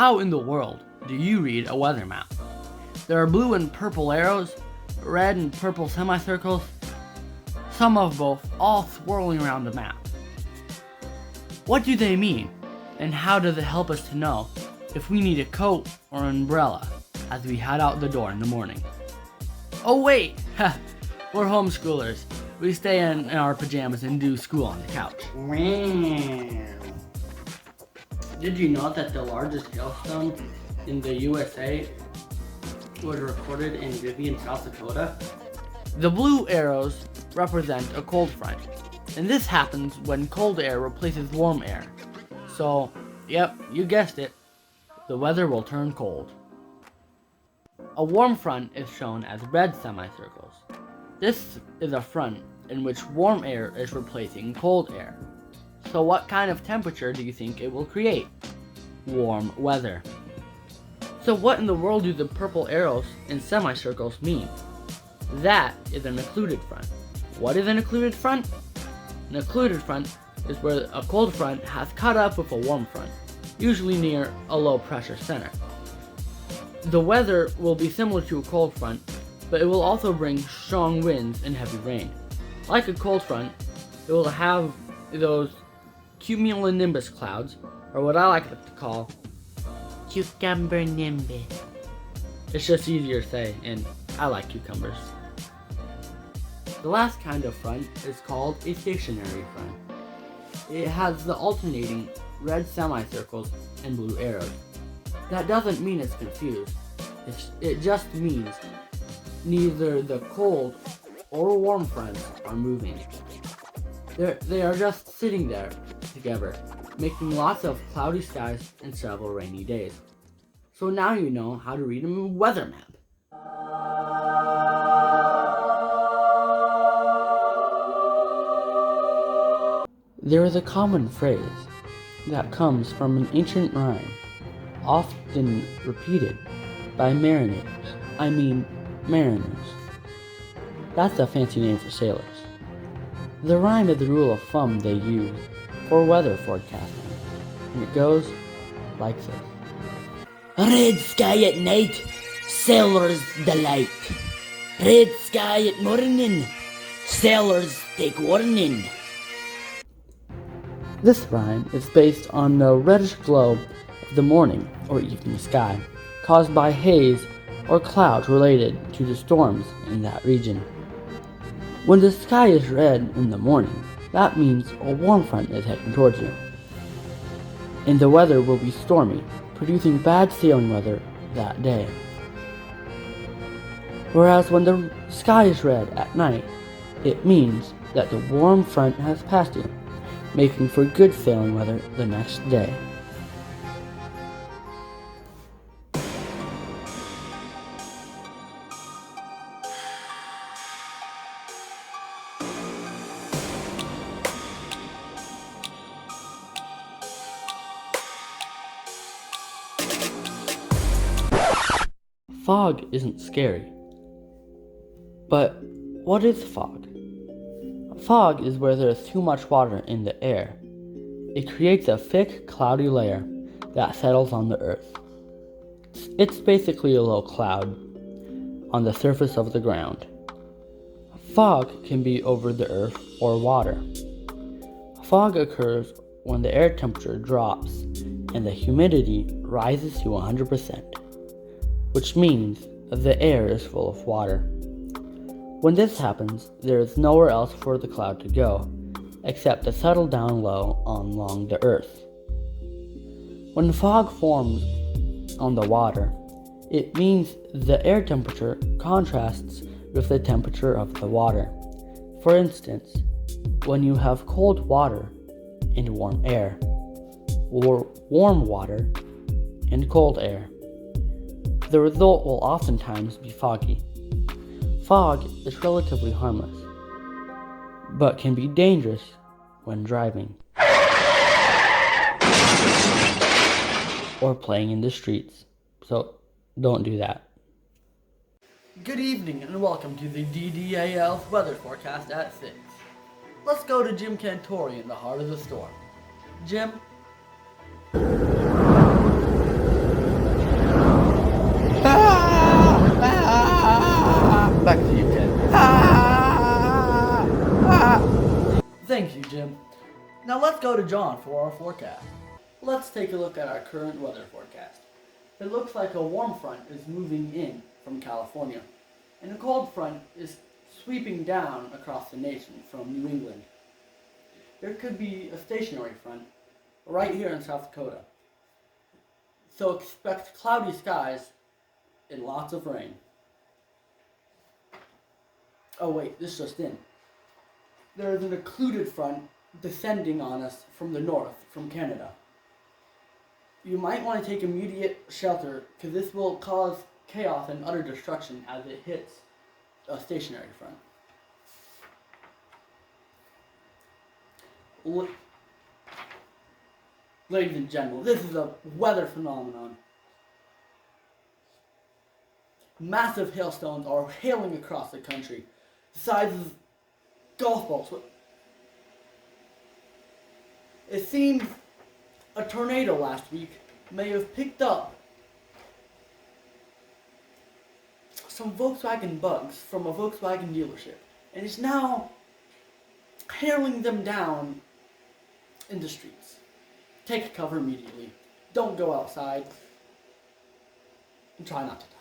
How in the world do you read a weather map? There are blue and purple arrows, red and purple semicircles, some of both, all swirling around the map. What do they mean, and how does it help us to know if we need a coat or umbrella as we head out the door in the morning? Oh wait, we're homeschoolers. We stay in our pajamas and do school on the couch. Did you know that the largest hailstone in the USA was recorded in Vivian, South Dakota? The blue arrows represent a cold front, and this happens when cold air replaces warm air. So, yep, you guessed it, the weather will turn cold. A warm front is shown as red semicircles. This is a front in which warm air is replacing cold air. So what kind of temperature do you think it will create? Warm weather. So what in the world do the purple arrows and semicircles mean? That is an occluded front. What is an occluded front? An occluded front is where a cold front has caught up with a warm front, usually near a low pressure center. The weather will be similar to a cold front, but it will also bring strong winds and heavy rain. Like a cold front, it will have those cumulonimbus clouds, or what I like to call cucumber nimbus. It's just easier to say, and I like cucumbers. The last kind of front is called a stationary front. It has the alternating red semicircles and blue arrows. That doesn't mean it's confused. It just means neither the cold or warm fronts are moving. They are just sitting there together, making lots of cloudy skies and several rainy days. So now you know how to read a weather map. There is a common phrase that comes from an ancient rhyme, often repeated by mariners. That's a fancy name for sailors. The rhyme is the rule of thumb they use for weather forecasting, and it goes like this. Red sky at night, sailors delight. Red sky at morning, sailors take warning. This rhyme is based on the reddish glow of the morning or evening sky, caused by haze or clouds related to the storms in that region. When the sky is red in the morning, that means a warm front is heading towards you, and the weather will be stormy, producing bad sailing weather that day. Whereas when the sky is red at night, it means that the warm front has passed you, making for good sailing weather the next day. Fog isn't scary. But what is fog? Fog is where there is too much water in the air. It creates a thick, cloudy layer that settles on the earth. It's basically a low cloud on the surface of the ground. Fog can be over the earth or water. Fog occurs when the air temperature drops and the humidity rises to 100%, which means the air is full of water. When this happens, there is nowhere else for the cloud to go, except to settle down low along the earth. When fog forms on the water, it means the air temperature contrasts with the temperature of the water. For instance, when you have cold water and warm air, or warm water and cold air, the result will oftentimes be foggy. Fog is relatively harmless, but can be dangerous when driving or playing in the streets, so don't do that. Good evening and welcome to the DDAL's weather forecast at 6. Let's go to Jim Cantori in the heart of the storm. Jim? Now let's go to John for our forecast. Let's take a look at our current weather forecast. It looks like a warm front is moving in from California, and a cold front is sweeping down across the nation from New England. There could be a stationary front right here in South Dakota. So expect cloudy skies and lots of rain. Oh wait, this just in. There is an occluded front descending on us from the north, from Canada. You might want to take immediate shelter because this will cause chaos and utter destruction as it hits a stationary front. Ladies and gentlemen, this is a weather phenomenon. Massive hailstones are hailing across the country, the size of golf balls. It seems a tornado last week may have picked up some Volkswagen bugs from a Volkswagen dealership and is now hailing them down in the streets. Take cover immediately. Don't go outside. And try not to die.